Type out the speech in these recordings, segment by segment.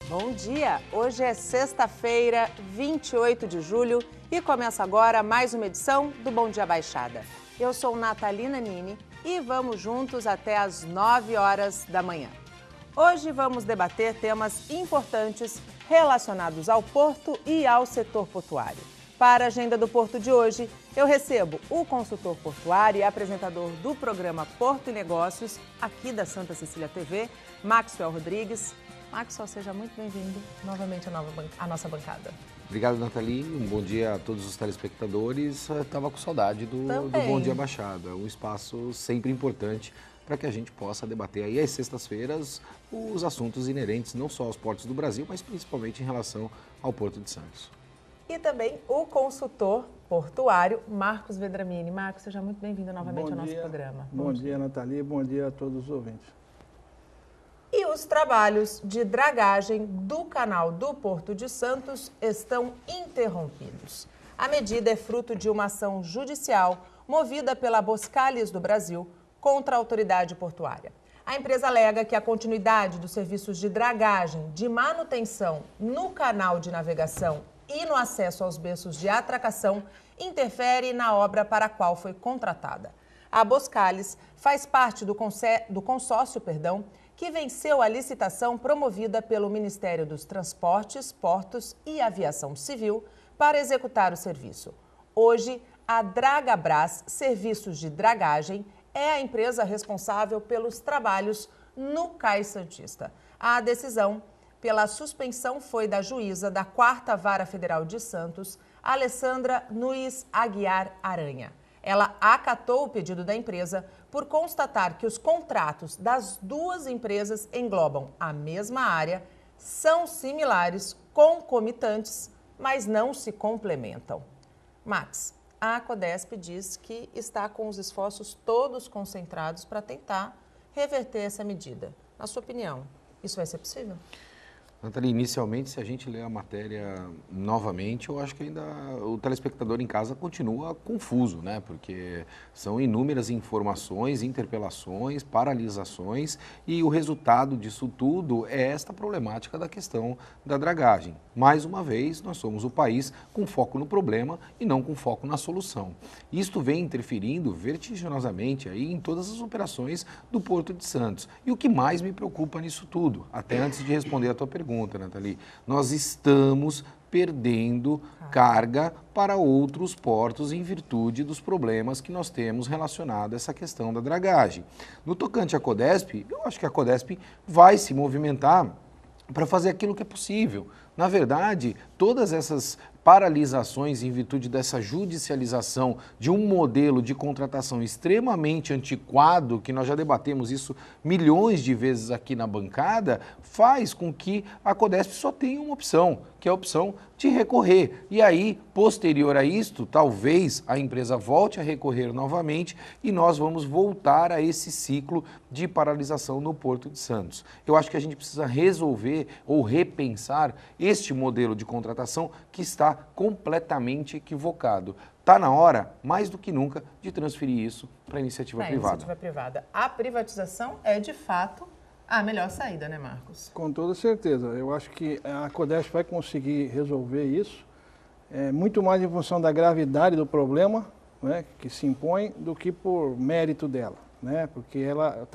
Bom dia! Hoje é sexta-feira, 28 de julho e começa agora mais uma edição do Bom Dia Baixada. Eu sou Natalina Nini e vamos juntos até às 9 horas da manhã. Hoje vamos debater temas importantes relacionados ao porto e ao setor portuário. Para a agenda do Porto de hoje, eu recebo o consultor portuário e apresentador do programa Porto e Negócios, aqui da Santa Cecília TV, Maxwell Rodrigues. Maxwell, seja muito bem-vindo novamente à nossa bancada. Obrigado, Nathalie. Um bom dia a todos os telespectadores. Estava com saudade do Bom Dia Baixada, um espaço sempre importante para que a gente possa debater aí às sextas-feiras os assuntos inerentes não só aos portos do Brasil, mas principalmente em relação ao Porto de Santos. E também o consultor portuário, Marcos Vedramini. Marcos, seja muito bem-vindo novamente ao nosso programa. Bom dia, Nathalie. Bom dia a todos os ouvintes. E os trabalhos de dragagem do canal do Porto de Santos estão interrompidos. A medida é fruto de uma ação judicial movida pela Boskalis do Brasil contra a autoridade portuária. A empresa alega que a continuidade dos serviços de dragagem de manutenção no canal de navegação e no acesso aos berços de atracação interfere na obra para a qual foi contratada. A Boskalis faz parte do consórcio, que venceu a licitação promovida pelo Ministério dos Transportes, Portos e Aviação Civil para executar o serviço. Hoje, a Dragabras Serviços de Dragagem é a empresa responsável pelos trabalhos no Cais Santista. A decisão pela suspensão foi da juíza da 4ª Vara Federal de Santos, Alessandra Nunes Aguiar Aranha. Ela acatou o pedido da empresa por constatar que os contratos das duas empresas englobam a mesma área, são similares, concomitantes, mas não se complementam. Max, a Codesp diz que está com os esforços todos concentrados para tentar reverter essa medida. Na sua opinião, isso vai ser possível? Nathalie, inicialmente, se a gente ler a matéria novamente, eu acho que ainda o telespectador em casa continua confuso, né? Porque são inúmeras informações, interpelações, paralisações e o resultado disso tudo é esta problemática da questão da dragagem. Mais uma vez, nós somos o país com foco no problema e não com foco na solução. Isto vem interferindo vertiginosamente aí em todas as operações do Porto de Santos. E o que mais me preocupa nisso tudo, até antes de responder a tua pergunta, Nathalie, nós estamos perdendo carga para outros portos em virtude dos problemas que nós temos relacionado a essa questão da dragagem. No tocante à Codesp, eu acho que a Codesp vai se movimentar para fazer aquilo que é possível. Na verdade, todas essas paralisações em virtude dessa judicialização de um modelo de contratação extremamente antiquado, que nós já debatemos isso milhões de vezes aqui na bancada, faz com que a Codesp só tenha uma opção, que é a opção de recorrer. E aí, posterior a isto, talvez a empresa volte a recorrer novamente e nós vamos voltar a esse ciclo de paralisação no Porto de Santos. Eu acho que a gente precisa resolver ou repensar este modelo de contratação que está completamente equivocado. Está na hora, mais do que nunca, de transferir isso para a iniciativa privada. A privatização é, de fato, a melhor saída, né, Marcos? Com toda certeza. Eu acho que a Codesp vai conseguir resolver isso, muito mais em função da gravidade do problema, né, que se impõe, do que por mérito dela, né, porque ela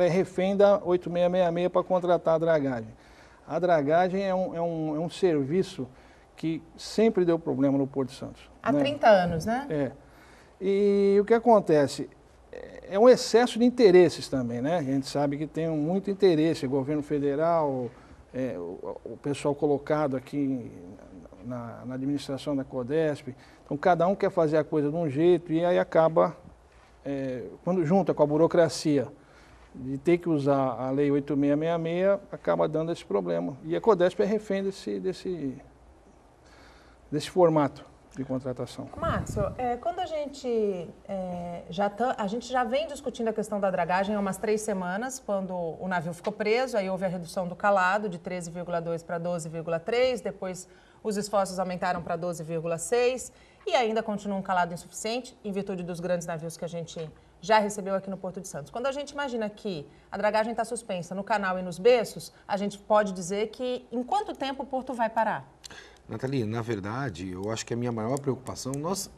é refém da 8666 para contratar a dragagem. A dragagem é um serviço que sempre deu problema no Porto de Santos. Há 30 anos, né? É. E o que acontece? É um excesso de interesses também, né? A gente sabe que tem muito interesse, o governo federal, o pessoal colocado aqui na administração da Codesp. Então, cada um quer fazer a coisa de um jeito e aí acaba, quando junta com a burocracia, de ter que usar a Lei 8666, acaba dando esse problema. E a Codesp é refém desse formato de contratação. Márcio, quando a gente já vem discutindo a questão da dragagem há umas 3 semanas, quando o navio ficou preso, aí houve a redução do calado de 13,2 para 12,3, depois os esforços aumentaram para 12,6 e ainda continua um calado insuficiente em virtude dos grandes navios que a gente já recebeu aqui no Porto de Santos. Quando a gente imagina que a dragagem está suspensa no canal e nos berços, a gente pode dizer que em quanto tempo o Porto vai parar? Nathalie, na verdade, eu acho que a minha maior preocupação, nós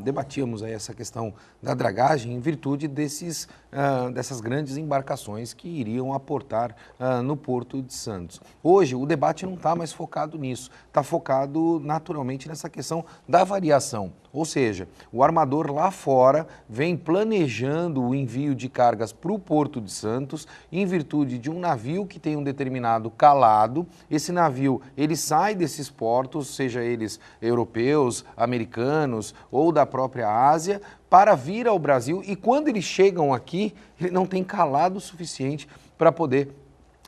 debatíamos aí essa questão da dragagem em virtude dessas grandes embarcações que iriam aportar no Porto de Santos. Hoje, o debate não está mais focado nisso, está focado naturalmente nessa questão da variação. Ou seja, o armador lá fora vem planejando o envio de cargas para o Porto de Santos em virtude de um navio que tem um determinado calado. Esse navio, ele sai desses portos, seja eles europeus, americanos ou da própria Ásia, para vir ao Brasil, e quando eles chegam aqui, ele não tem calado suficiente para poder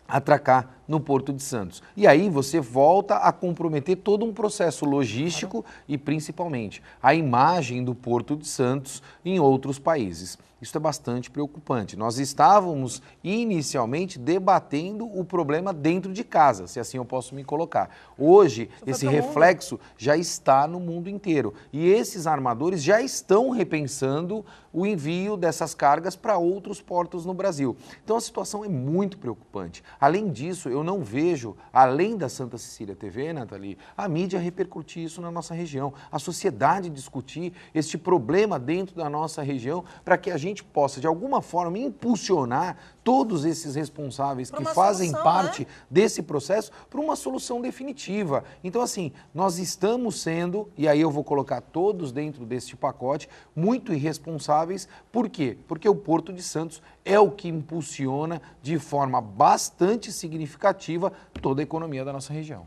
atracar no Porto de Santos. E aí você volta a comprometer todo um processo logístico e, principalmente, a imagem do Porto de Santos em outros países. Isso é bastante preocupante. Nós estávamos inicialmente debatendo o problema dentro de casa, se assim eu posso me colocar. Hoje, esse reflexo já está no mundo inteiro e esses armadores já estão repensando o envio dessas cargas para outros portos no Brasil. Então a situação é muito preocupante. Além disso, eu não vejo, além da Santa Cecília TV, Nathalie, a mídia repercutir isso na nossa região, a sociedade discutir este problema dentro da nossa região para que a gente possa, de alguma forma, impulsionar todos esses responsáveis que fazem parte desse processo para uma solução definitiva. Então, assim, nós estamos sendo, e aí eu vou colocar todos dentro deste pacote, muito irresponsáveis. Por quê? Porque o Porto de Santos é o que impulsiona de forma bastante significativa toda a economia da nossa região.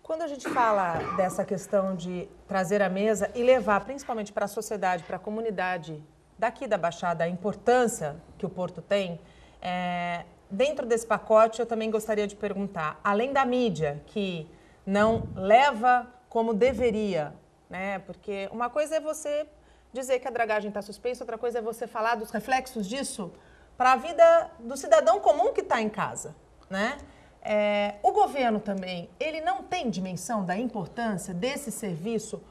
Quando a gente fala dessa questão de trazer à mesa e levar principalmente para a sociedade, para a comunidade daqui da Baixada, a importância que o Porto tem, dentro desse pacote eu também gostaria de perguntar, além da mídia, que não leva como deveria, né? Porque uma coisa é você dizer que a dragagem está suspensa, outra coisa é você falar dos reflexos disso para a vida do cidadão comum que está em casa, né? O governo também, ele não tem dimensão da importância desse serviço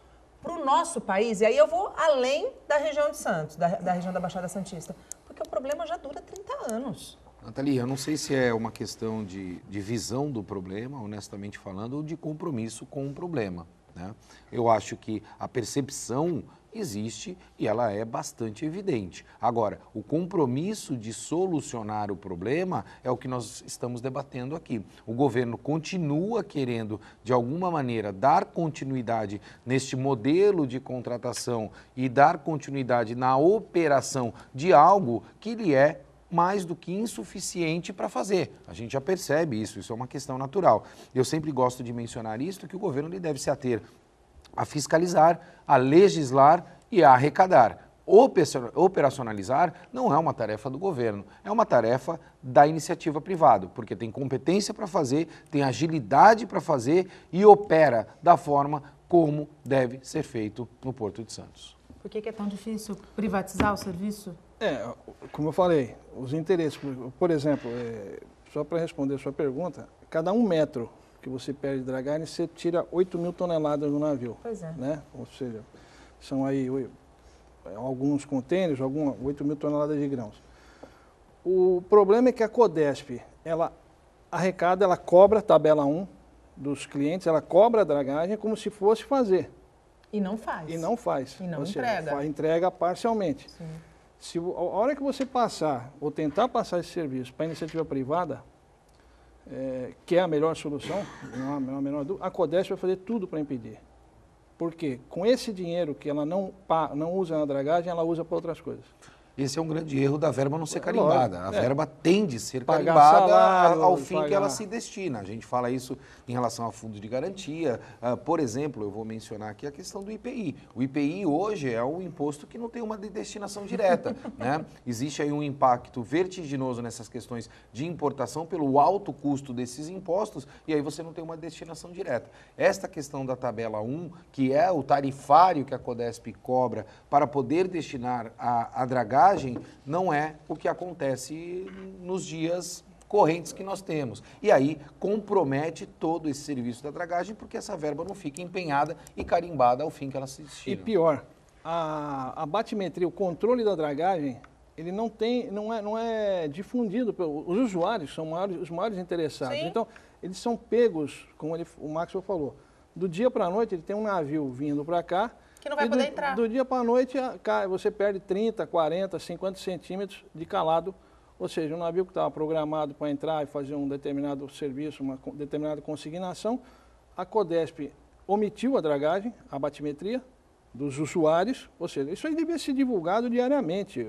para o nosso país, e aí eu vou além da região de Santos, da região da Baixada Santista, porque o problema já dura 30 anos. Nathalie, eu não sei se é uma questão de visão do problema, honestamente falando, ou de compromisso com o problema, né? Eu acho que a percepção existe e ela é bastante evidente. Agora, o compromisso de solucionar o problema é o que nós estamos debatendo aqui. O governo continua querendo, de alguma maneira, dar continuidade neste modelo de contratação e dar continuidade na operação de algo que lhe é mais do que insuficiente para fazer. A gente já percebe isso é uma questão natural. Eu sempre gosto de mencionar isso, que o governo ele deve se ater a fiscalizar, a legislar e a arrecadar. Operacionalizar não é uma tarefa do governo, é uma tarefa da iniciativa privada, porque tem competência para fazer, tem agilidade para fazer e opera da forma como deve ser feito no Porto de Santos. Por que é tão difícil privatizar o serviço? Como eu falei, os interesses, por exemplo, só para responder a sua pergunta, cada 1 metro que você perde de dragagem, você tira 8.000 toneladas do navio. Pois é. Né? Ou seja, são aí alguns contêineres, 8.000 toneladas de grãos. O problema é que a Codesp, ela arrecada, ela cobra tabela 1 dos clientes, ela cobra a dragagem como se fosse fazer. E não faz. E não faz. E não ou entrega. Seja, entrega parcialmente. Sim. A hora que você passar, ou tentar passar esse serviço para a iniciativa privada, que é a melhor solução, não há a menor dúvida, a Codesp vai fazer tudo para impedir. Por quê? Com esse dinheiro que ela não usa na dragagem, ela usa para outras coisas. Esse é um grande erro da verba não ser carimbada. A verba tem de ser Pagar carimbada salário, ao fim que ela se destina. A gente fala isso em relação a fundos de garantia. Por exemplo, eu vou mencionar aqui a questão do IPI. O IPI hoje é um imposto que não tem uma destinação direta, né? Existe aí um impacto vertiginoso nessas questões de importação pelo alto custo desses impostos e aí você não tem uma destinação direta. Esta questão da tabela 1, que é o tarifário que a Codesp cobra para poder destinar a dragagem, não é o que acontece nos dias correntes que nós temos. E aí compromete todo esse serviço da dragagem porque essa verba não fica empenhada e carimbada ao fim que ela se destina. E pior, a batimetria, o controle da dragagem ele não é difundido. Os usuários são os maiores interessados. Sim. Então, eles são pegos, como o Maxwell falou, do dia para a noite ele tem um navio vindo para cá. Que não vai poder entrar. Do dia para a noite você perde 30, 40, 50 centímetros de calado. Ou seja, um navio que estava programado para entrar e fazer um determinado serviço, uma determinada consignação, a Codesp omitiu a dragagem, a batimetria dos usuários, ou seja, isso aí devia ser divulgado diariamente.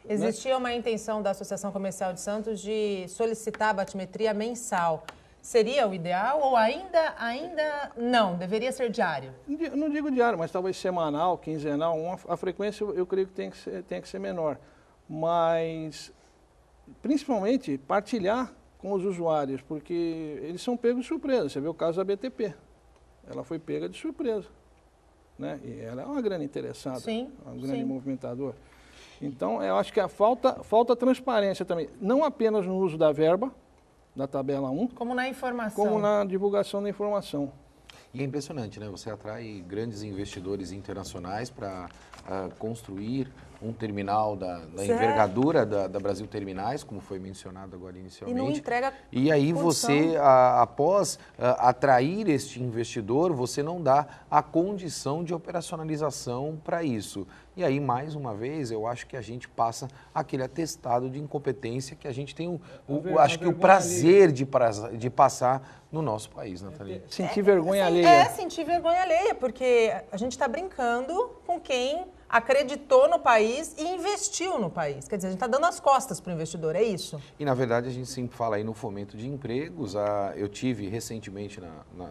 Existia uma intenção da Associação Comercial de Santos de solicitar a batimetria mensal. Seria o ideal ou ainda não? Deveria ser diário? Não digo diário, mas talvez semanal, quinzenal. A frequência eu creio que tem que ser menor. Mas, principalmente, partilhar com os usuários, porque eles são pegos de surpresa. Você vê o caso da BTP. Ela foi pega de surpresa. Né? E ela é uma grande interessada, sim, uma grande sim. movimentadora. Então, eu acho que falta transparência também, não apenas no uso da verba, da tabela 1, como na informação. como na divulgação da informação. E é impressionante, né? Você atrai grandes investidores internacionais para construir um terminal da envergadura da Brasil Terminais, como foi mencionado agora inicialmente. E não entrega E aí condição. você, após atrair este investidor, você não dá a condição de operacionalização para isso. E aí, mais uma vez, eu acho que a gente passa aquele atestado de incompetência que a gente tem acho que o prazer de passar no nosso país, Nathalie. Sentir vergonha alheia. Sentir vergonha alheia, porque a gente está brincando com quem acreditou no país e investiu no país. Quer dizer, a gente está dando as costas para o investidor, é isso? E, na verdade, a gente sempre fala aí no fomento de empregos. Eu tive recentemente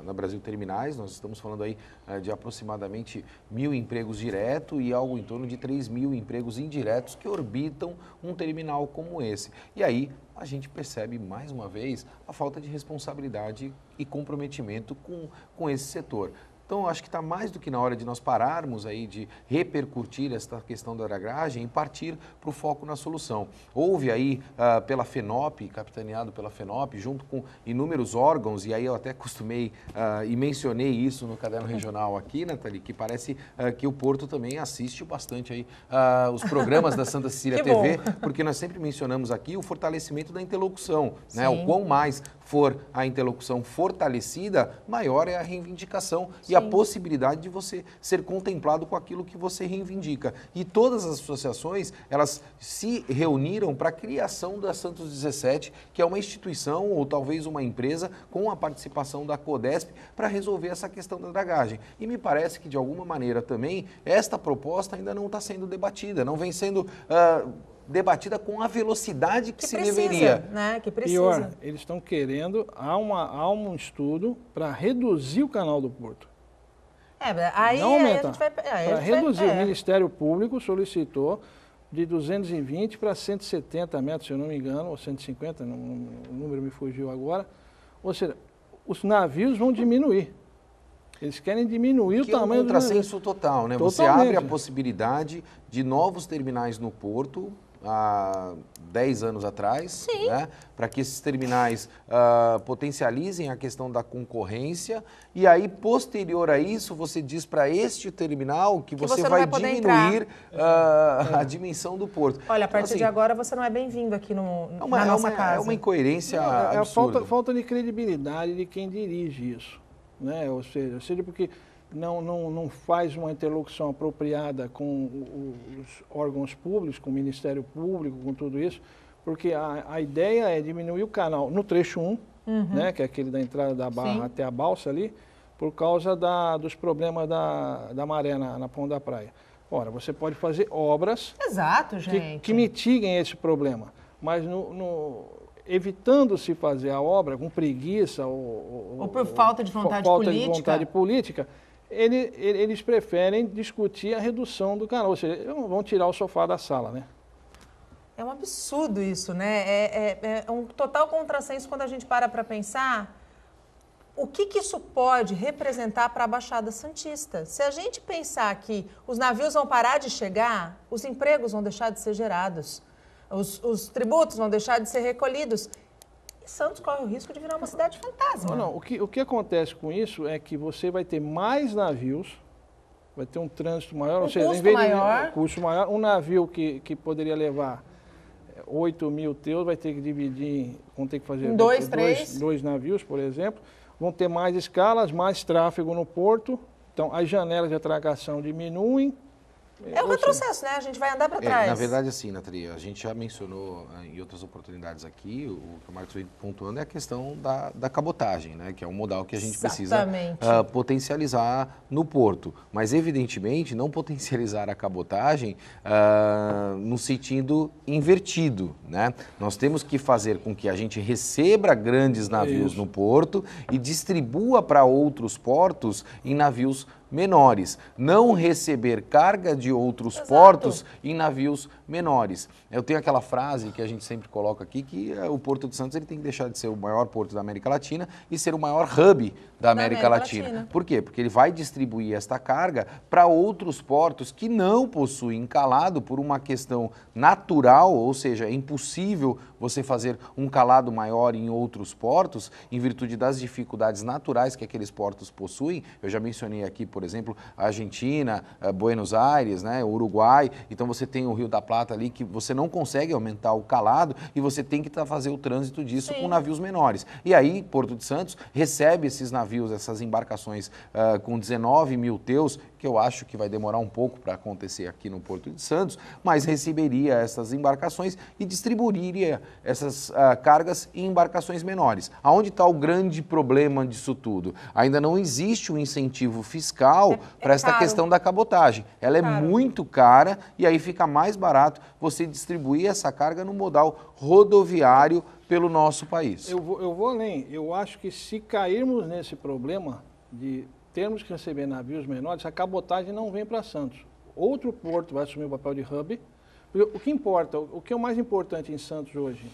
na Brasil Terminais, nós estamos falando aí de aproximadamente 1.000 empregos diretos e algo em torno de 3.000 empregos indiretos que orbitam um terminal como esse. E aí a gente percebe, mais uma vez, a falta de responsabilidade e comprometimento com esse setor. Então, eu acho que está mais do que na hora de nós pararmos aí de repercutir esta questão da dragagem e partir para o foco na solução. Houve aí pela FENOP, capitaneado pela FENOP, junto com inúmeros órgãos, e aí eu até costumei e mencionei isso no Caderno Regional aqui, Nathalie, que parece que o Porto também assiste bastante aí os programas da Santa Cecília TV, porque nós sempre mencionamos aqui o fortalecimento da interlocução, né? O quão mais for a interlocução fortalecida, maior é a reivindicação e a possibilidade de você ser contemplado com aquilo que você reivindica. E todas as associações, elas se reuniram para a criação da Santos 17, que é uma instituição ou talvez uma empresa com a participação da Codesp para resolver essa questão da dragagem. E me parece que, de alguma maneira também, esta proposta ainda não está sendo debatida, não vem sendo debatida com a velocidade que se deveria. Né? Que precisa. Pior, eles estão querendo, há um estudo para reduzir o canal do Porto. Aí não aumentar. A gente vai... Para reduzir, o Ministério Público solicitou de 220 para 170 metros, se eu não me engano, ou 150, o número me fugiu agora. Ou seja, os navios vão diminuir. Eles querem diminuir o tamanho do navio. Que é um contrassenso total, né? Totalmente. Você abre a possibilidade de novos terminais no Porto, há 10 anos atrás, né, para que esses terminais potencializem a questão da concorrência e aí, posterior a isso, você diz para este terminal que você vai diminuir a dimensão do porto. Olha, a partir de agora você não é bem-vindo aqui na nossa casa. É uma incoerência absurda. absurda. É a falta de credibilidade de quem dirige isso, né? Ou seja porque não faz uma interlocução apropriada com os órgãos públicos, com o Ministério Público, com tudo isso, porque a ideia é diminuir o canal no trecho 1, né, que é aquele da entrada da Barra até a balsa ali, por causa dos problemas da maré na ponta da praia. Ora, você pode fazer obras que mitiguem esse problema, mas evitando-se fazer a obra com preguiça ou por falta de vontade política, eles preferem discutir a redução do canal, ou seja, vão tirar o sofá da sala, né? É um absurdo isso, né? É um total contrassenso quando a gente para pensar o que isso pode representar para a Baixada Santista. Se a gente pensar que os navios vão parar de chegar, os empregos vão deixar de ser gerados, os tributos vão deixar de ser recolhidos. Santos corre o risco de virar uma cidade fantasma. O que acontece com isso é que você vai ter mais navios vai ter um trânsito maior, Um custo maior. Custo maior. Um navio que poderia levar 8 mil teus vai ter que dividir, vão ter que fazer dois navios, por exemplo. Vão ter mais escalas, mais tráfego no porto, então as janelas de atracação diminuem. É um retrocesso, né? A gente vai andar para trás. Na verdade, assim, Nathalie, a gente já mencionou em outras oportunidades aqui, o que o Marcos vem pontuando é a questão da cabotagem, né? Que é um modal que a gente precisa potencializar no porto. Mas, evidentemente, não potencializar a cabotagem no sentido invertido, né? Nós temos que fazer com que a gente receba grandes navios no porto e distribua para outros portos em navios menores, não receber carga de outros portos em navios menores. Eu tenho aquela frase que a gente sempre coloca aqui, que o Porto de Santos ele tem que deixar de ser o maior porto da América Latina e ser o maior hub da América Latina. Por quê? Porque ele vai distribuir esta carga para outros portos que não possuem calado por uma questão natural, ou seja, é impossível você fazer um calado maior em outros portos em virtude das dificuldades naturais que aqueles portos possuem. Eu já mencionei aqui, por exemplo, a Argentina, Buenos Aires, né, o Uruguai. Então você tem o Rio da Plata ali que você não consegue aumentar o calado e você tem que fazer o trânsito disso com navios menores. E aí, Porto de Santos recebe esses navios, essas embarcações com 19 mil teus, que eu acho que vai demorar um pouco para acontecer aqui no Porto de Santos, mas receberia essas embarcações e distribuiria essas cargas em embarcações menores. Aonde está o grande problema disso tudo? Ainda não existe um incentivo fiscal para esta questão da cabotagem. Ela é muito cara e aí fica mais barato você distribuir essa carga no modal rodoviário pelo nosso país. Eu vou além. Eu acho que se cairmos nesse problema de termos que receber navios menores, a cabotagem não vem para Santos. Outro porto vai assumir o papel de hub. O que importa, o que é o mais importante em Santos hoje,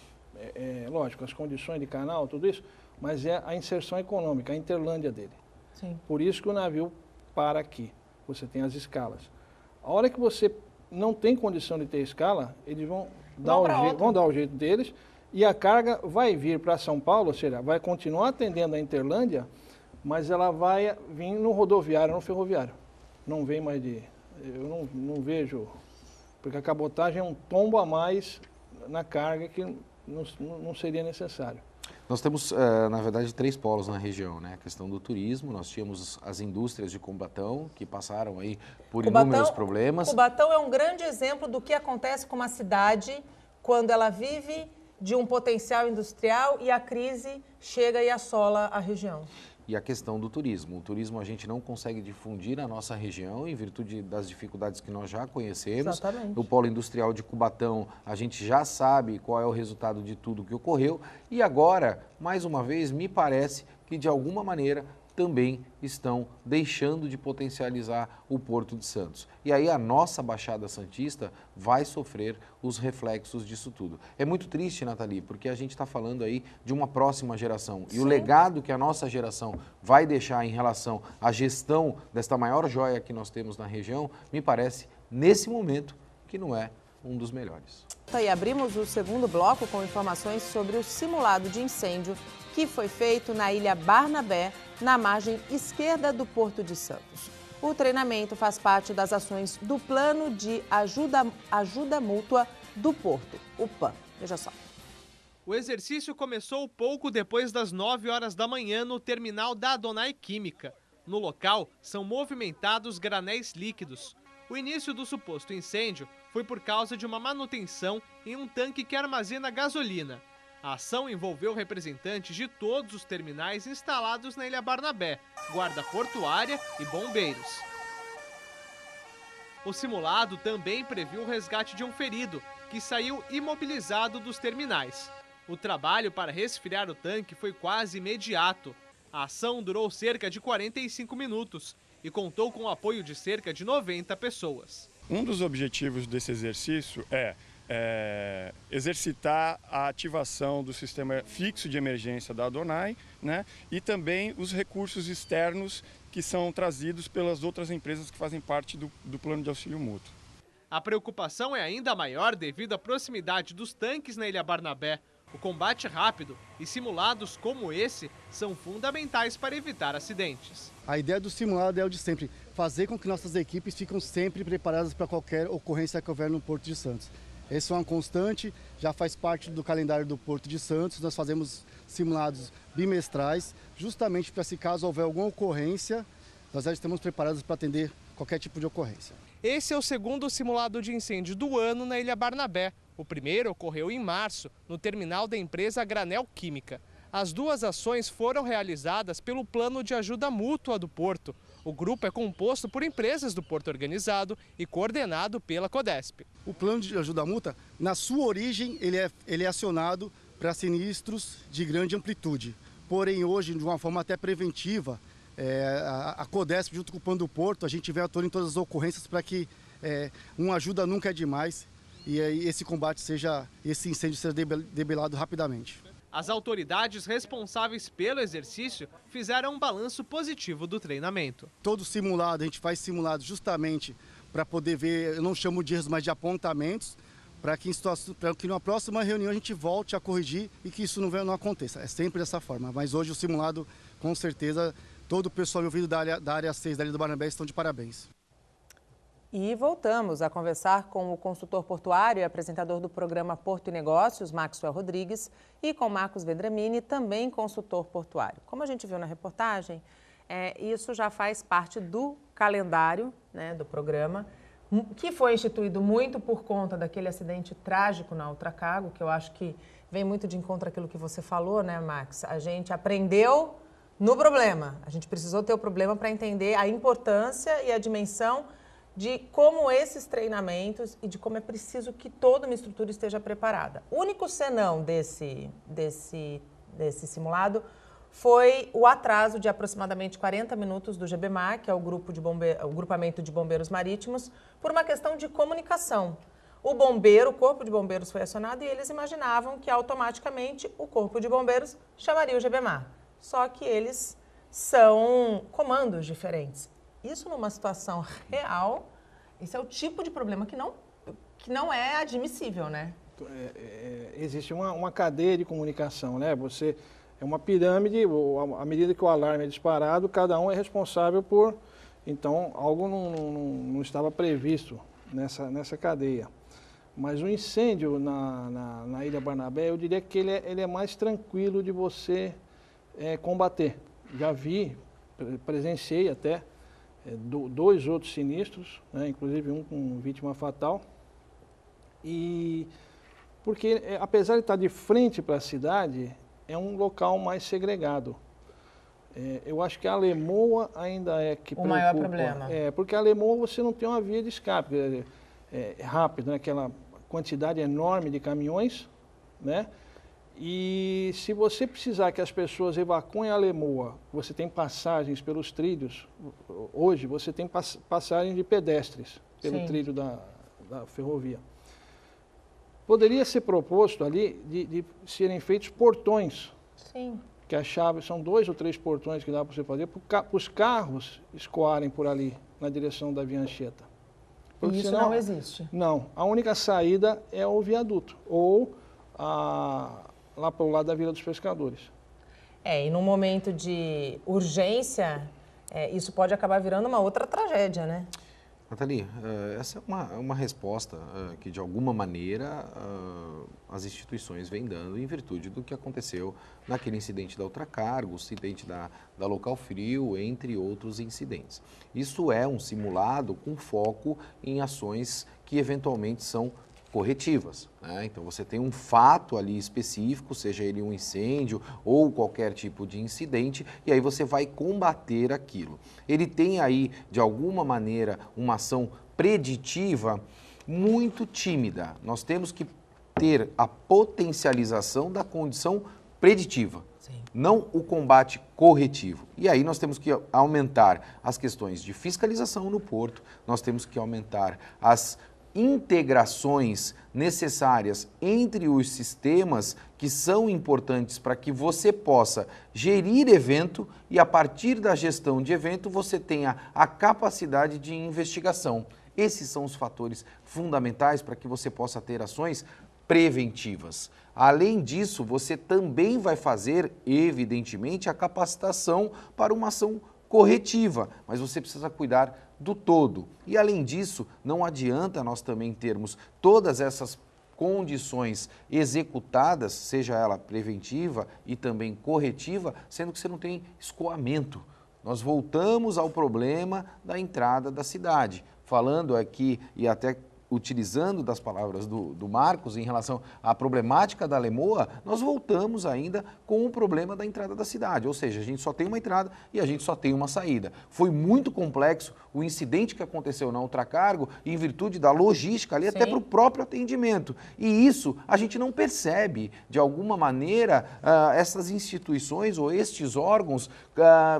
lógico, as condições de canal, tudo isso, mas é a inserção econômica, a interlândia dele. Sim. Por isso que o navio para aqui. Você tem as escalas. A hora que você não tem condição de ter escala, eles vão dar o jeito deles e a carga vai vir para São Paulo, ou seja, vai continuar atendendo a Interlândia, mas ela vai vir no rodoviário, no ferroviário. Não vem mais de... Eu não vejo... Porque a cabotagem é um tombo a mais na carga que não seria necessário. Nós temos, na verdade, 3 polos na região, né? A questão do turismo, nós tínhamos as indústrias de Cubatão, que passaram aí por inúmeros problemas. Cubatão é um grande exemplo do que acontece com uma cidade quando ela vive de um potencial industrial e a crise chega e assola a região. E a questão do turismo. O turismo a gente não consegue difundir na nossa região em virtude das dificuldades que nós já conhecemos. Exatamente. O polo industrial de Cubatão, a gente já sabe qual é o resultado de tudo que ocorreu. E agora, mais uma vez, me parece que de alguma maneira também estão deixando de potencializar o Porto de Santos. E aí a nossa Baixada Santista vai sofrer os reflexos disso tudo. É muito triste, Nathalie, porque a gente está falando aí de uma próxima geração. E o legado que a nossa geração vai deixar em relação à gestão desta maior joia que nós temos na região, me parece, nesse momento, que não é um dos melhores. E abrimos o segundo bloco com informações sobre o simulado de incêndio que foi feito na Ilha Barnabé, na margem esquerda do Porto de Santos. O treinamento faz parte das ações do Plano de Ajuda Mútua do Porto, o PAM. Veja só. O exercício começou pouco depois das 9 horas da manhã no terminal da Adonai Química. No local, são movimentados granéis líquidos. O início do suposto incêndio foi por causa de uma manutenção em um tanque que armazena gasolina. A ação envolveu representantes de todos os terminais instalados na Ilha Barnabé, guarda portuária e bombeiros. O simulado também previu o resgate de um ferido, que saiu imobilizado dos terminais. O trabalho para resfriar o tanque foi quase imediato. A ação durou cerca de 45 minutos e contou com o apoio de cerca de 90 pessoas. Um dos objetivos desse exercício é exercitar a ativação do sistema fixo de emergência da Adonai, né, e também os recursos externos que são trazidos pelas outras empresas que fazem parte do plano de auxílio mútuo. A preocupação é ainda maior devido à proximidade dos tanques na Ilha Barnabé. O combate rápido e simulados como esse são fundamentais para evitar acidentes. A ideia do simulado é o de sempre, fazer com que nossas equipes fiquem sempre preparadas para qualquer ocorrência que houver no Porto de Santos. Essa é uma constante, já faz parte do calendário do Porto de Santos. Nós fazemos simulados bimestrais, justamente para, se caso houver alguma ocorrência, nós já estamos preparados para atender qualquer tipo de ocorrência. Esse é o segundo simulado de incêndio do ano na Ilha Barnabé. O primeiro ocorreu em março, no terminal da empresa Granel Química. As duas ações foram realizadas pelo Plano de Ajuda Mútua do Porto. O grupo é composto por empresas do Porto Organizado e coordenado pela Codesp. O Plano de Ajuda Mútua, na sua origem, ele é acionado para sinistros de grande amplitude. Porém, hoje, de uma forma até preventiva, a Codesp, junto com o Plano do Porto, a gente vem atuando em todas as ocorrências para que uma ajuda nunca é demais e esse incêndio seja debelado rapidamente. As autoridades responsáveis pelo exercício fizeram um balanço positivo do treinamento. Todo simulado, a gente faz simulado justamente para poder ver, eu não chamo de erros, mas de apontamentos, para que numa próxima reunião a gente volte a corrigir e que isso não aconteça. É sempre dessa forma, mas hoje o simulado, com certeza, todo o pessoal envolvido da área 6 da Ilha do Barnabé estão de parabéns. E voltamos a conversar com o consultor portuário e apresentador do programa Porto e Negócios, Maxwell Rodrigues, e com Marcos Vendramini, também consultor portuário. Como a gente viu na reportagem, isso já faz parte do calendário, né, do programa, que foi instituído muito por conta daquele acidente trágico na Ultracargo, que eu acho que vem muito de encontro àquilo que você falou, né, Max? A gente aprendeu no problema, a gente precisou ter o problema para entender a importância e a dimensão de como esses treinamentos e de como é preciso que toda uma estrutura esteja preparada. O único senão desse simulado foi o atraso de aproximadamente 40 minutos do GBMAR, que é o grupamento de bombeiros marítimos, por uma questão de comunicação. O Corpo de Bombeiros foi acionado e eles imaginavam que automaticamente o Corpo de Bombeiros chamaria o GBMAR. Só que eles são comandos diferentes. Isso numa situação real, esse é o tipo de problema que não é admissível, né? Existe uma cadeia de comunicação, né? É uma pirâmide, à medida que o alarme é disparado, cada um é responsável por... Então, algo não estava previsto nessa cadeia. Mas o incêndio na Ilha Barnabé, eu diria que ele é mais tranquilo de você combater. Já vi, presenciei até, dois outros sinistros, né, inclusive um com vítima fatal. E porque, apesar de estar de frente para a cidade, é um local mais segregado. Eu acho que a Alemoa ainda é que preocupa. O maior problema. Porque a Alemoa você não tem uma via de escape rápido, né, aquela quantidade enorme de caminhões, né? E se você precisar que as pessoas evacuem a Alemoa, você tem passagens pelos trilhos, hoje você tem passagem de pedestres pelo trilho da ferrovia. Poderia ser proposto ali de serem feitos portões. Sim. Que a chave são 2 ou 3 portões que dá para você fazer, para os carros escoarem por ali, na direção da Via Anchieta. Porque isso senão, não existe? Não. A única saída é o viaduto, ou lá para o lado da Vila dos Pescadores. E num momento de urgência, isso pode acabar virando uma outra tragédia, né? Nathalie, essa é uma resposta que, de alguma maneira, as instituições vêm dando em virtude do que aconteceu naquele incidente da Ultracargo, o incidente da Local Frio, entre outros incidentes. Isso é um simulado com foco em ações que, eventualmente, são corretivas, né? Então você tem um fato ali específico, seja ele um incêndio ou qualquer tipo de incidente, e aí você vai combater aquilo. Ele tem aí, de alguma maneira, uma ação preditiva muito tímida. Nós temos que ter a potencialização da condição preditiva, não o combate corretivo. E aí nós temos que aumentar as questões de fiscalização no porto, nós temos que aumentar as integrações necessárias entre os sistemas que são importantes para que você possa gerir evento e, a partir da gestão de evento, você tenha a capacidade de investigação. Esses são os fatores fundamentais para que você possa ter ações preventivas. Além disso, você também vai fazer, evidentemente, a capacitação para uma ação corretiva, mas você precisa cuidar do todo. E além disso, não adianta nós também termos todas essas condições executadas, seja ela preventiva e também corretiva, sendo que você não tem escoamento. Nós voltamos ao problema da entrada da cidade. Falando aqui e até utilizando das palavras do Marcos em relação à problemática da Lemoa, nós voltamos ainda com o problema da entrada da cidade, ou seja, a gente só tem uma entrada e a gente só tem uma saída. Foi muito complexo o incidente que aconteceu na Ultracargo em virtude da logística ali, até para o próprio atendimento. E isso a gente não percebe, de alguma maneira, essas instituições ou estes órgãos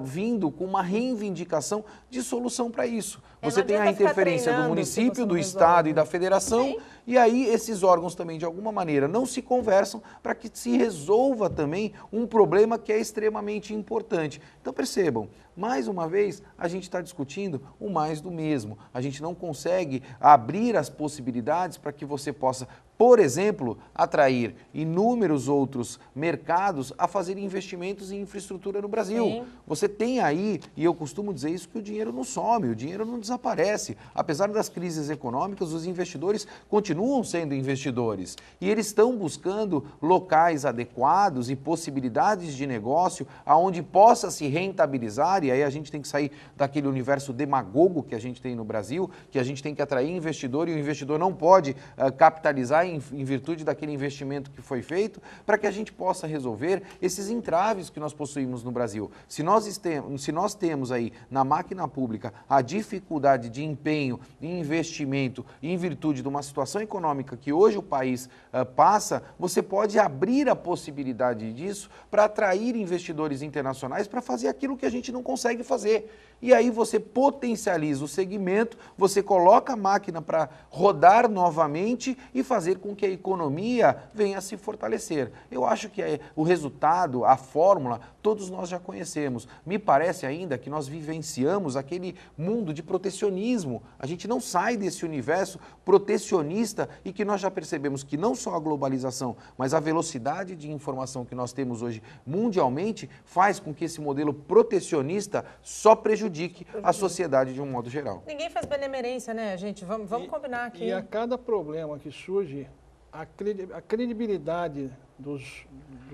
vindo com uma reivindicação de solução para isso. Você tem a interferência do município, do estado e da federação, e aí esses órgãos também, de alguma maneira, não se conversam para que se resolva também um problema que é extremamente importante. Então percebam, mais uma vez, a gente está discutindo o mais do mesmo. A gente não consegue abrir as possibilidades para que você possa, por exemplo, atrair inúmeros outros mercados a fazer investimentos em infraestrutura no Brasil. Sim. Você tem aí, e eu costumo dizer isso, que o dinheiro não some, o dinheiro não desaparece. Apesar das crises econômicas, os investidores continuam sendo investidores e eles estão buscando locais adequados e possibilidades de negócio aonde possa se rentabilizar, e aí a gente tem que sair daquele universo demagogo que a gente tem no Brasil, que a gente tem que atrair investidor e o investidor não pode capitalizar em virtude daquele investimento que foi feito, para que a gente possa resolver esses entraves que nós possuímos no Brasil. Se nós temos aí na máquina pública a dificuldade de empenho e investimento em virtude de uma situação econômica que hoje o país passa, você pode abrir a possibilidade disso para atrair investidores internacionais para fazer aquilo que a gente não consegue fazer. E aí você potencializa o segmento, você coloca a máquina para rodar novamente e fazer com que a economia venha a se fortalecer. Eu acho que o resultado, a fórmula, todos nós já conhecemos. Me parece ainda que nós vivenciamos aquele mundo de protecionismo. A gente não sai desse universo protecionista e que nós já percebemos que não só a globalização, mas a velocidade de informação que nós temos hoje mundialmente faz com que esse modelo protecionista só prejudique a sociedade de um modo geral. Ninguém faz benemerência, né, gente? Vamos combinar aqui. E a cada problema que surge, a credibilidade dos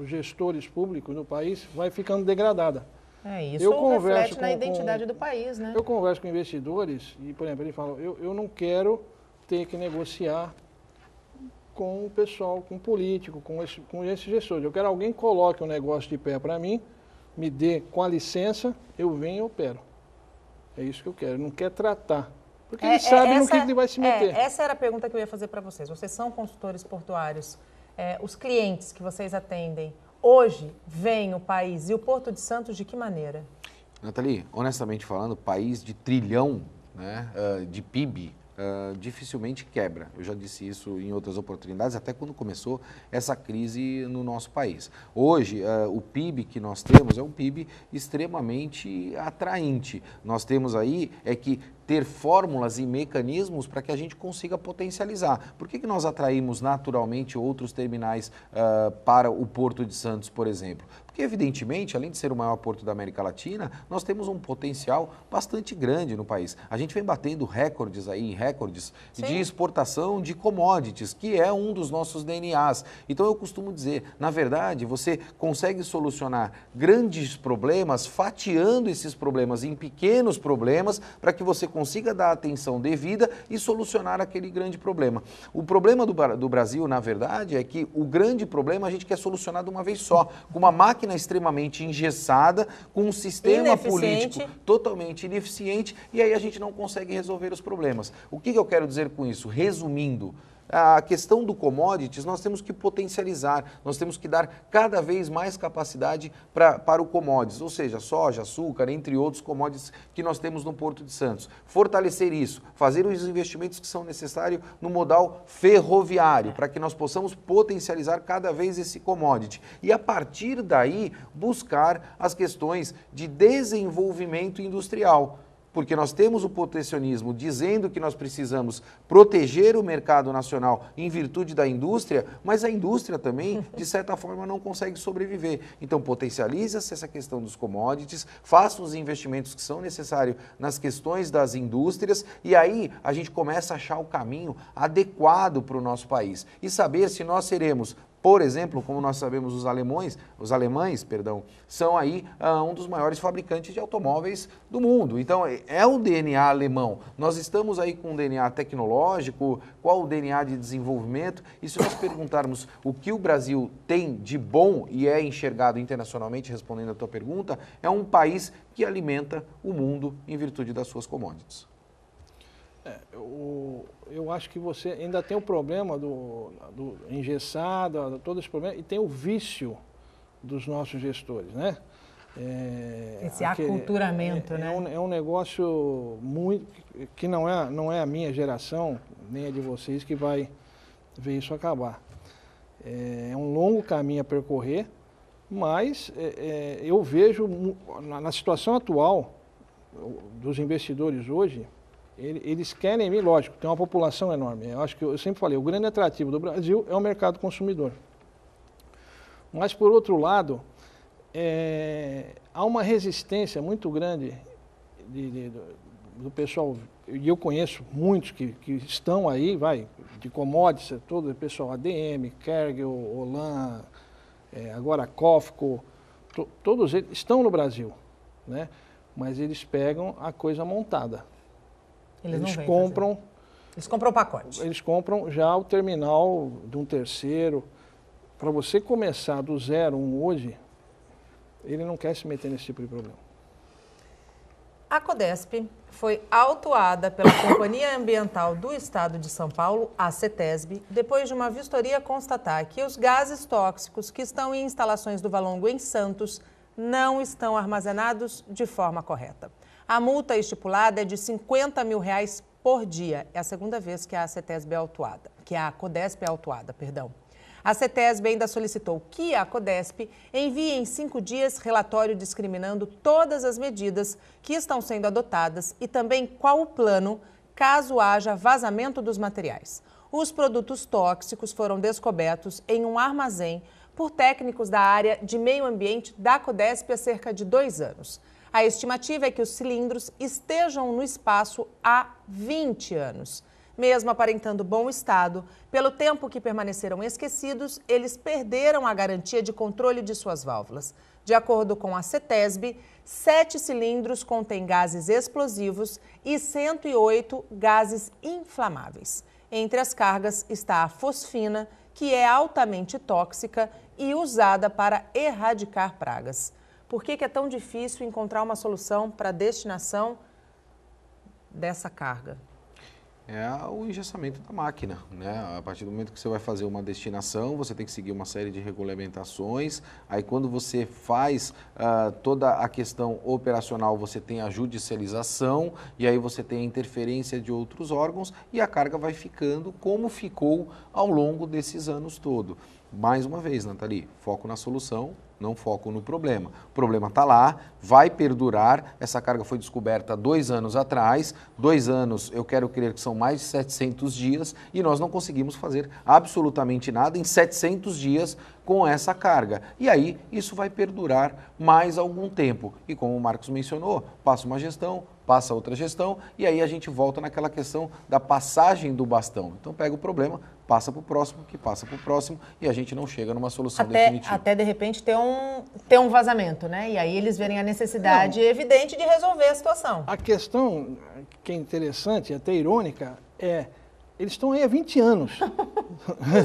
gestores públicos no país vai ficando degradada. Isso reflete na identidade do país, né? Eu converso com investidores e, por exemplo, eles falam, eu não quero ter que negociar com o pessoal, com o político, com esses gestores. Eu quero alguém que coloque um negócio de pé para mim, me dê com a licença, eu venho e opero. É isso que eu quero, não quer tratar. Porque ele sabe no que ele vai se meter. Essa era a pergunta que eu ia fazer para vocês. Vocês são consultores portuários. Os clientes que vocês atendem, hoje, veem o país e o Porto de Santos de que maneira? Nathalie, honestamente falando, país de trilhão, né, de PIB, dificilmente quebra. Eu já disse isso em outras oportunidades, até quando começou essa crise no nosso país. Hoje, o PIB que nós temos é um PIB extremamente atraente. Nós temos aí que ter fórmulas e mecanismos para que a gente consiga potencializar. Por que nós atraímos naturalmente outros terminais para o Porto de Santos, por exemplo? Porque, evidentemente, além de ser o maior porto da América Latina, nós temos um potencial bastante grande no país. A gente vem batendo recordes de exportação de commodities, que é um dos nossos DNAs. Então, eu costumo dizer, na verdade, você consegue solucionar grandes problemas, fatiando esses problemas em pequenos problemas, para que você consiga dar a atenção devida e solucionar aquele grande problema. O problema do Brasil, na verdade, é que o grande problema a gente quer solucionar de uma vez só, com uma máquina extremamente engessada, com um sistema político totalmente ineficiente, e aí a gente não consegue resolver os problemas. O que eu quero dizer com isso? Resumindo, a questão do commodities, nós temos que potencializar, nós temos que dar cada vez mais capacidade para o commodities, ou seja, soja, açúcar, entre outros commodities que nós temos no Porto de Santos. Fortalecer isso, fazer os investimentos que são necessários no modal ferroviário, para que nós possamos potencializar cada vez esse commodity. E a partir daí, buscar as questões de desenvolvimento industrial. porque nós temos o protecionismo dizendo que nós precisamos proteger o mercado nacional em virtude da indústria, mas a indústria também, de certa forma, não consegue sobreviver. Então, potencializa-se essa questão dos commodities, faça os investimentos que são necessários nas questões das indústrias e aí a gente começa a achar o caminho adequado para o nosso país e saber se nós seremos, por exemplo, como nós sabemos, os alemães, são aí um dos maiores fabricantes de automóveis do mundo. Então, é o DNA alemão. Nós estamos aí com um DNA tecnológico, qual o DNA de desenvolvimento? E se nós perguntarmos o que o Brasil tem de bom e é enxergado internacionalmente, respondendo a tua pergunta, é um país que alimenta o mundo em virtude das suas commodities. Eu acho que você ainda tem o problema do engessado, todo esse problema, e tem o vício dos nossos gestores, né? Esse aculturamento, né? É um negócio muito que não é a minha geração, nem a de vocês, que vai ver isso acabar. É um longo caminho a percorrer, mas eu vejo na situação atual dos investidores hoje, eles querem, lógico, tem uma população enorme. Eu acho que eu sempre falei, o grande atrativo do Brasil é o mercado consumidor. Mas, por outro lado, há uma resistência muito grande do pessoal, e eu conheço muitos que estão aí, de commodities, todo o pessoal ADM, Cargill, Olan, agora COFCO, todos eles estão no Brasil, né? Mas eles pegam a coisa montada. Eles compram o pacote. Eles compram já o terminal de um terceiro. Para você começar do 0, hoje, ele não quer se meter nesse tipo de problema. A Codesp foi autuada pela Companhia Ambiental do Estado de São Paulo, a CETESB, depois de uma vistoria constatar que os gases tóxicos que estão em instalações do Valongo em Santos não estão armazenados de forma correta. A multa estipulada é de R$50 mil por dia. É a segunda vez que a CETESB é autuada, que a Codesp é autuada, perdão. A CETESB ainda solicitou que a Codesp envie em 5 dias relatório discriminando todas as medidas que estão sendo adotadas e também qual o plano caso haja vazamento dos materiais. Os produtos tóxicos foram descobertos em um armazém por técnicos da área de meio ambiente da Codesp há cerca de 2 anos. A estimativa é que os cilindros estejam no espaço há 20 anos. Mesmo aparentando bom estado, pelo tempo que permaneceram esquecidos, eles perderam a garantia de controle de suas válvulas. De acordo com a CETESB, 7 cilindros contêm gases explosivos e 108 gases inflamáveis. Entre as cargas está a fosfina, que é altamente tóxica e usada para erradicar pragas. Por que é tão difícil encontrar uma solução para a destinação dessa carga? É o engessamento da máquina, né? A partir do momento que você vai fazer uma destinação, você tem que seguir uma série de regulamentações. Aí quando você faz toda a questão operacional, você tem a judicialização e aí você tem a interferência de outros órgãos e a carga vai ficando como ficou ao longo desses anos todos. Mais uma vez, Nathalie, foco na solução, não foco no problema. O problema está lá, vai perdurar, essa carga foi descoberta há 2 anos atrás, 2 anos, eu quero crer que são mais de 700 dias, e nós não conseguimos fazer absolutamente nada em 700 dias com essa carga. E aí, isso vai perdurar mais algum tempo. E como o Marcos mencionou, passa uma gestão, passa outra gestão, e aí a gente volta naquela questão da passagem do bastão. Então pega o problema, passa para o próximo, que passa para o próximo, e a gente não chega numa solução definitiva. Até de repente ter um vazamento, né? E aí eles verem a necessidade evidente de resolver a situação. A questão que é interessante, até irônica, eles estão aí há 20 anos.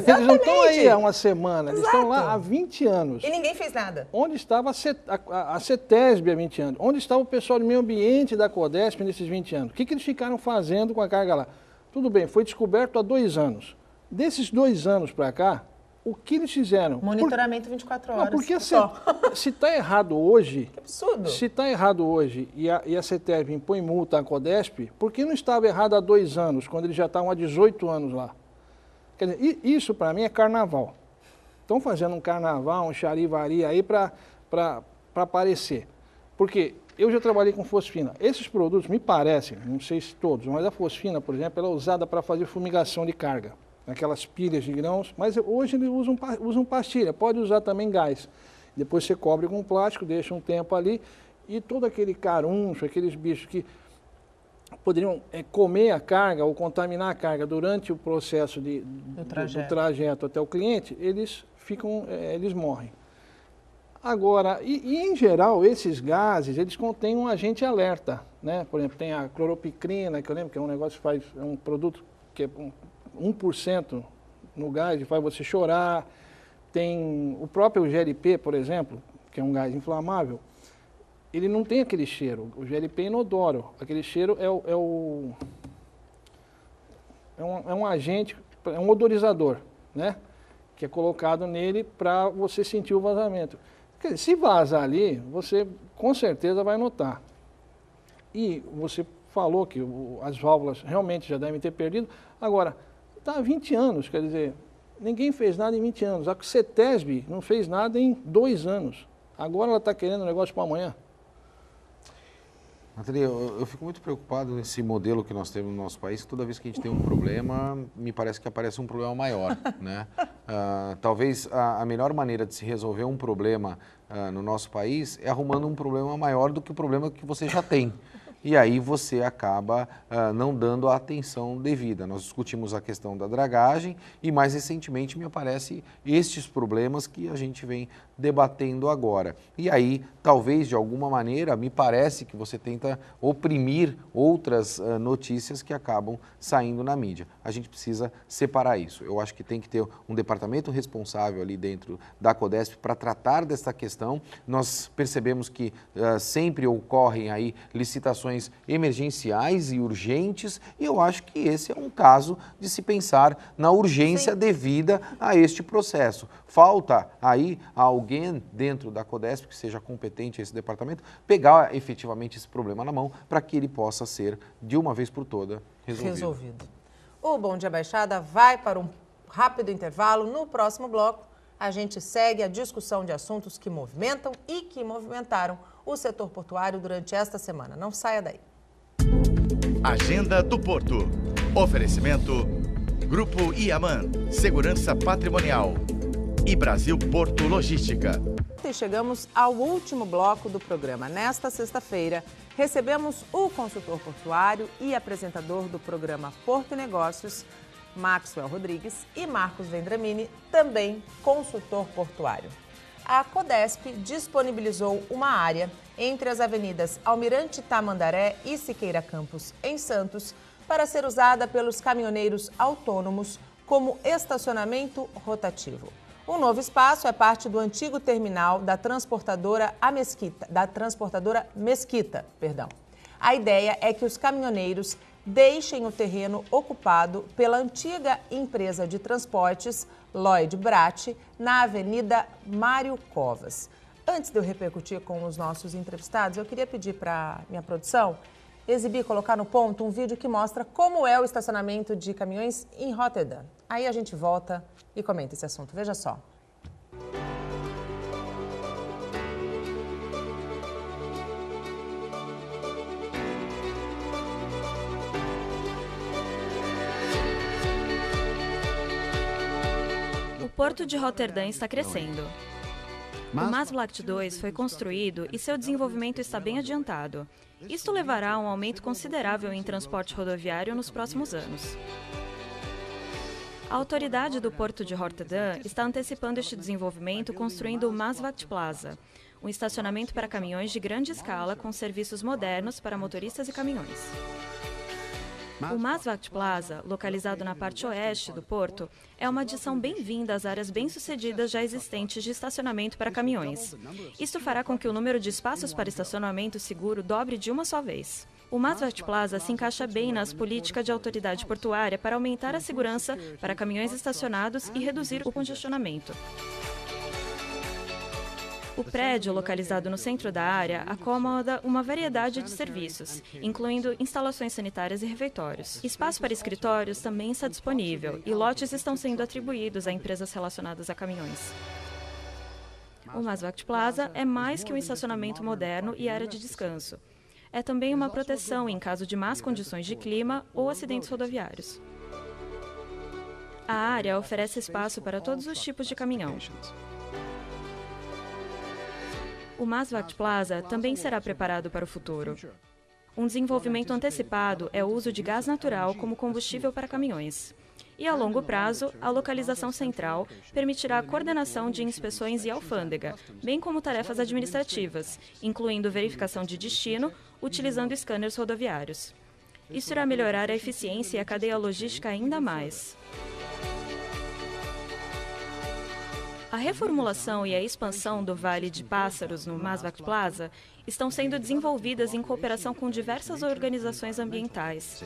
Eles não estão aí há uma semana, eles estão lá há 20 anos. E ninguém fez nada. Onde estava a CETESB há 20 anos? Onde estava o pessoal do meio ambiente da Codesp nesses 20 anos? O que eles ficaram fazendo com a carga lá? Tudo bem, foi descoberto há 2 anos. Desses 2 anos para cá, o que eles fizeram? Monitoramento 24 horas. Não, porque se está errado hoje, que absurdo. Se está errado hoje e a CETESB impõe multa à Codesp, por que não estava errado há 2 anos, quando eles já estavam há 18 anos lá? Quer dizer, isso para mim é carnaval. Estão fazendo um carnaval, um charivari aí para aparecer. Porque eu já trabalhei com fosfina. Esses produtos, me parecem, não sei se todos, mas a fosfina, por exemplo, ela é usada para fazer fumigação de carga, naquelas pilhas de grãos, mas hoje eles usam pastilha, pode usar também gás. Depois você cobre com plástico, deixa um tempo ali, e todo aquele caruncho, aqueles bichos que poderiam comer a carga ou contaminar a carga durante o processo do trajeto até o cliente, eles morrem. Agora, em geral, esses gases, eles contêm um agente alerta, né? Por exemplo, tem a cloropicrina, que eu lembro que é um negócio que faz, é um produto que é 1% no gás e faz você chorar. Tem o próprio GLP, por exemplo, que é um gás inflamável, ele não tem aquele cheiro. O GLP é inodoro. Aquele cheiro é um agente, é um odorizador, né? Que é colocado nele para você sentir o vazamento. Quer dizer, se vazar ali, você com certeza vai notar. E você falou que as válvulas realmente já devem ter perdido. Agora, está há 20 anos, quer dizer, ninguém fez nada em 20 anos. A CETESB não fez nada em 2 anos. Agora ela está querendo um negócio para amanhã. Nathalie, eu fico muito preocupado nesse modelo que nós temos no nosso país, que toda vez que a gente tem um problema, me parece que aparece um problema maior, né? Talvez a melhor maneira de se resolver um problema no nosso país é arrumando um problema maior do que o problema que você já tem. E aí você acaba não dando a atenção devida. Nós discutimos a questão da dragagem e mais recentemente me aparecem estes problemas que a gente vem debatendo agora. E aí, talvez de alguma maneira, me parece que você tenta oprimir outras notícias que acabam saindo na mídia. A gente precisa separar isso. Eu acho que tem que ter um departamento responsável ali dentro da Codesp para tratar dessa questão. Nós percebemos que sempre ocorrem aí licitações emergenciais e urgentes, e eu acho que esse é um caso de se pensar na urgência devida a este processo. Falta aí alguém dentro da Codesp que seja competente a esse departamento pegar efetivamente esse problema na mão para que ele possa ser, de uma vez por todas, resolvido. O Bom Dia Baixada vai para um rápido intervalo. No próximo bloco, a gente segue a discussão de assuntos que movimentam e que movimentaram o setor portuário durante esta semana. Não saia daí. Agenda do Porto. Oferecimento Grupo Iaman, Segurança Patrimonial e Brasil Porto Logística. E chegamos ao último bloco do programa. Nesta sexta-feira, recebemos o consultor portuário e apresentador do programa Porto e Negócios, Maxwell Rodrigues, e Marcos Vendramini, também consultor portuário. A Codesp disponibilizou uma área entre as avenidas Almirante Tamandaré e Siqueira Campos, em Santos, para ser usada pelos caminhoneiros autônomos como estacionamento rotativo. O novo espaço é parte do antigo terminal da transportadora Mesquita. A ideia é que os caminhoneiros deixem o terreno ocupado pela antiga empresa de transportes Lloyd Brat, na Avenida Mário Covas. Antes de eu repercutir com os nossos entrevistados, eu queria pedir para minha produção exibir, colocar no ponto um vídeo que mostra como é o estacionamento de caminhões em Roterdã. Aí a gente volta e comenta esse assunto. Veja só. O Porto de Roterdã está crescendo. O Maasvlakte 2 foi construído e seu desenvolvimento está bem adiantado. Isto levará a um aumento considerável em transporte rodoviário nos próximos anos. A autoridade do Porto de Roterdã está antecipando este desenvolvimento construindo o Maasvlakte Plaza, um estacionamento para caminhões de grande escala com serviços modernos para motoristas e caminhões. O Maasvlakte Plaza, localizado na parte oeste do porto, é uma adição bem-vinda às áreas bem-sucedidas já existentes de estacionamento para caminhões. Isto fará com que o número de espaços para estacionamento seguro dobre de uma só vez. O Maasvlakte Plaza se encaixa bem nas políticas de autoridade portuária para aumentar a segurança para caminhões estacionados e reduzir o congestionamento. O prédio, localizado no centro da área, acomoda uma variedade de serviços, incluindo instalações sanitárias e refeitórios. Espaço para escritórios também está disponível e lotes estão sendo atribuídos a empresas relacionadas a caminhões. O Maasvlakte Plaza é mais que um estacionamento moderno e área de descanso. É também uma proteção em caso de más condições de clima ou acidentes rodoviários. A área oferece espaço para todos os tipos de caminhão. O Maasvlakte Plaza também será preparado para o futuro. Um desenvolvimento antecipado é o uso de gás natural como combustível para caminhões. E a longo prazo, a localização central permitirá a coordenação de inspeções e alfândega, bem como tarefas administrativas, incluindo verificação de destino, utilizando scanners rodoviários. Isso irá melhorar a eficiência e a cadeia logística ainda mais. A reformulação e a expansão do Vale de Pássaros no Maasvlakte Plaza estão sendo desenvolvidas em cooperação com diversas organizações ambientais.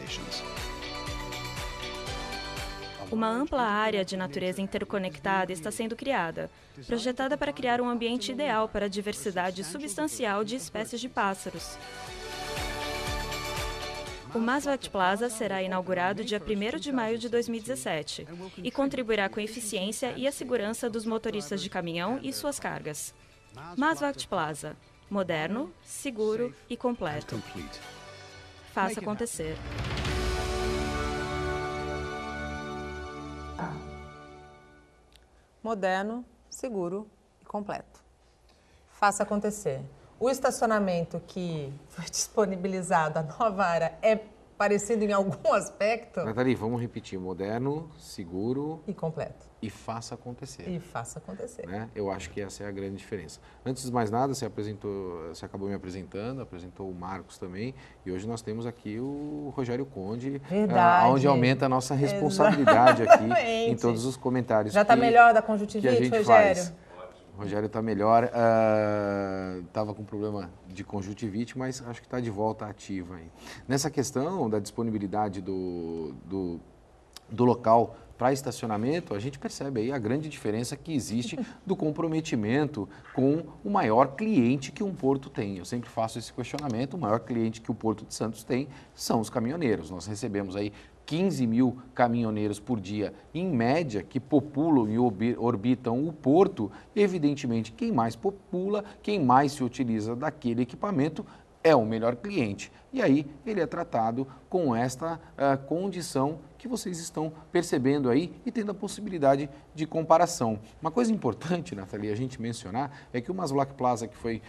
Uma ampla área de natureza interconectada está sendo criada, projetada para criar um ambiente ideal para a diversidade substancial de espécies de pássaros. O Maasvlakte Plaza será inaugurado dia 1º de maio de 2017 e contribuirá com a eficiência e a segurança dos motoristas de caminhão e suas cargas. Maasvlakte Plaza, moderno, seguro e completo. Faça acontecer. Moderno, seguro e completo. Faça acontecer. O estacionamento que foi disponibilizado, a nova área, é parecido em algum aspecto? Nathalie, vamos repetir. Moderno, seguro e completo. E faça acontecer. E faça acontecer. Né? Eu acho que essa é a grande diferença. Antes de mais nada, você acabou me apresentando, apresentou o Marcos também, e hoje nós temos aqui o Rogério Conde, onde aumenta a nossa responsabilidade aqui em todos os comentários. Já está melhor da conjuntivite, Rogério? Faz. O Rogério está melhor, estava com problema de conjuntivite, mas acho que está de volta ativa aí. Nessa questão da disponibilidade do local para estacionamento, a gente percebe aí a grande diferença que existe do comprometimento com o maior cliente que um porto tem. Eu sempre faço esse questionamento, o maior cliente que o Porto de Santos tem são os caminhoneiros. Nós recebemos aí 15 mil caminhoneiros por dia, em média, que populam e orbitam o porto. Evidentemente, quem mais popula, quem mais se utiliza daquele equipamento é o melhor cliente. E aí ele é tratado com esta condição que vocês estão percebendo aí e tendo a possibilidade de comparação. Uma coisa importante, Nathalie, a gente mencionar é que o Maasvlakte Plaza, que foi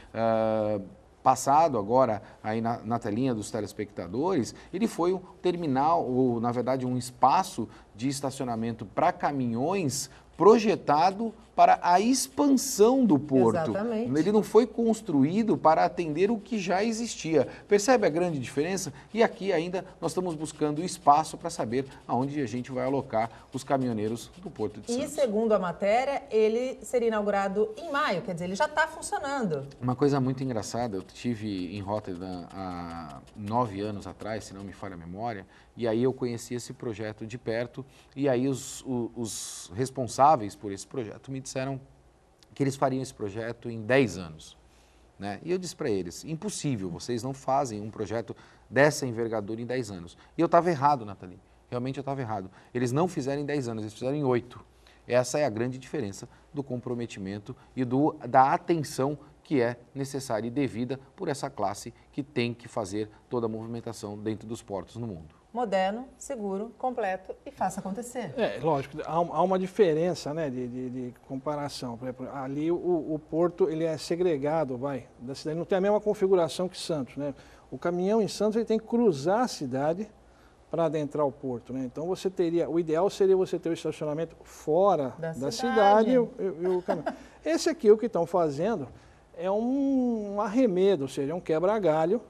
passado agora aí na telinha dos telespectadores, ele foi um terminal, ou na verdade um espaço de estacionamento para caminhões projetado para a expansão do porto. Exatamente. Ele não foi construído para atender o que já existia. Percebe a grande diferença? E aqui ainda nós estamos buscando espaço para saber aonde a gente vai alocar os caminhoneiros do Porto de Santos. E segundo a matéria, ele seria inaugurado em maio, quer dizer, ele já está funcionando. Uma coisa muito engraçada, eu estive em Rotterdam há 9 anos atrás, se não me falha a memória, e aí eu conheci esse projeto de perto, e aí os responsáveis por esse projeto me disseram que eles fariam esse projeto em 10 anos. Né? E eu disse para eles, impossível, vocês não fazem um projeto dessa envergadura em 10 anos. E eu estava errado, Nathalie, realmente eu estava errado. Eles não fizeram em 10 anos, eles fizeram em 8. Essa é a grande diferença do comprometimento e da atenção que é necessária e devida por essa classe que tem que fazer toda a movimentação dentro dos portos no mundo. Moderno, seguro, completo e faça acontecer. É, lógico, há uma diferença, né, de comparação. Por exemplo, ali o porto ele é segregado, da cidade, não tem a mesma configuração que Santos, né? O caminhão em Santos ele tem que cruzar a cidade para adentrar o porto, né? Então você teria, o ideal seria você ter o estacionamento fora da cidade e o caminhão. Esse aqui, o que estão fazendo é um arremedo, ou seja, um quebra-galho.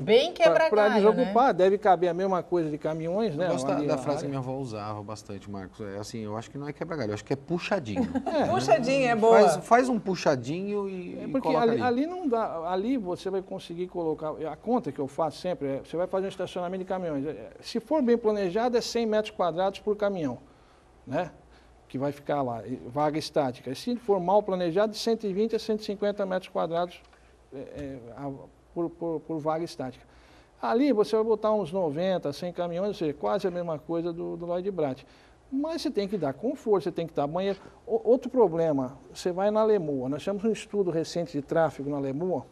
Bem quebra-galho, para desocupar, né? Deve caber a mesma coisa de caminhões, né? Eu gosto da frase que minha avó usava bastante, Marcos. É assim, eu acho que não é quebra-galho, eu acho que é puxadinho. Puxadinho, é boa. Faz um puxadinho e porque coloca ali não dá, ali você vai conseguir colocar, a conta que eu faço sempre, você vai fazer um estacionamento de caminhões. Se for bem planejado, é 100 metros quadrados por caminhão, né? Que vai ficar lá, vaga estática. E se for mal planejado, de 120 a 150 metros quadrados por vaga estática. Ali você vai botar uns 90, 100 caminhões, ou seja, quase a mesma coisa do Lloyd Brat. Mas você tem que dar conforto, você tem que dar banheiro. Outro problema, você vai na Lemoa. Nós temos um estudo recente de tráfego na Lemoa.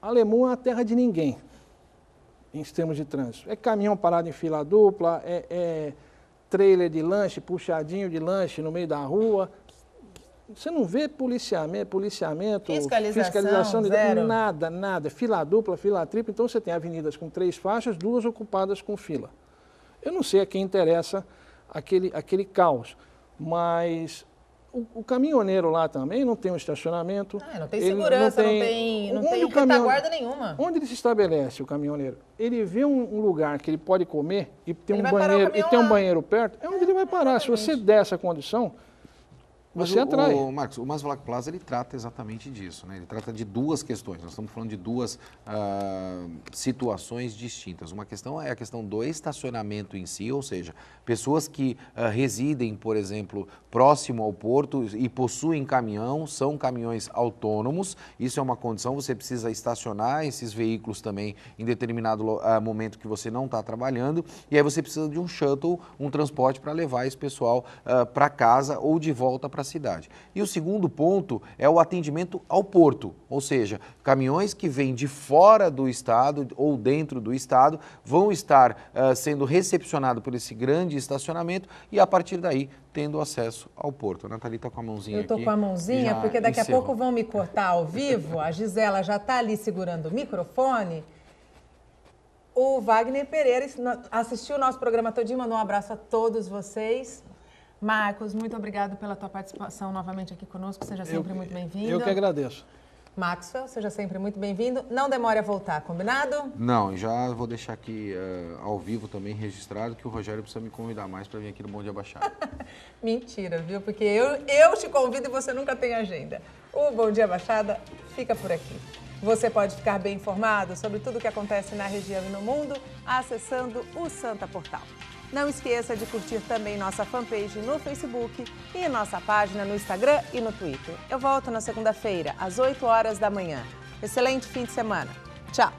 A Lemoa é uma terra de ninguém, em termos de trânsito. É caminhão parado em fila dupla, é trailer de lanche, puxadinho de lanche no meio da rua. Você não vê policiamento, fiscalização zero. Nada. Fila dupla, fila tripla. Então você tem avenidas com 3 faixas, 2 ocupadas com fila. Eu não sei a quem interessa aquele caos, mas o caminhoneiro lá também não tem um estacionamento. Não tem segurança, não tem retaguarda nenhuma. Onde ele se estabelece, o caminhoneiro? Ele vê um lugar que ele pode comer e tem um banheiro perto, é onde ele vai parar. Se você der essa condição, você atrai. Marcos, o Masvalac Plaza, ele trata exatamente disso, né? Ele trata de 2 questões. Nós estamos falando de 2 situações distintas. Uma questão é a questão do estacionamento em si, ou seja, pessoas que residem, por exemplo, próximo ao porto e possuem caminhão, são caminhões autônomos. Isso é uma condição, você precisa estacionar esses veículos também em determinado momento que você não está trabalhando. E aí você precisa de um shuttle, um transporte para levar esse pessoal para casa ou de volta para a cidade. E o segundo ponto é o atendimento ao porto, ou seja, caminhões que vêm de fora do estado ou dentro do estado vão estar sendo recepcionados por esse grande estacionamento e a partir daí tendo acesso ao porto. A Nathalie está com a mãozinha aqui. Eu estou com a mãozinha porque daqui a pouco vão me cortar ao vivo. A Gisela já está ali segurando o microfone. O Wagner Pereira assistiu o nosso programa todinho, mandou um abraço a todos vocês. Marcos, muito obrigado pela tua participação novamente aqui conosco. Seja sempre muito bem-vindo. Eu que agradeço. Maxwell, seja sempre muito bem-vindo. Não demore a voltar, combinado? Não, já vou deixar aqui ao vivo também registrado que o Rogério precisa me convidar mais para vir aqui no Bom Dia Baixada. Mentira, viu? Porque eu te convido e você nunca tem agenda. O Bom Dia Baixada fica por aqui. Você pode ficar bem informado sobre tudo o que acontece na região e no mundo acessando o Santa Portal. Não esqueça de curtir também nossa fanpage no Facebook e nossa página no Instagram e no Twitter. Eu volto na segunda-feira, às 8 horas da manhã. Excelente fim de semana. Tchau!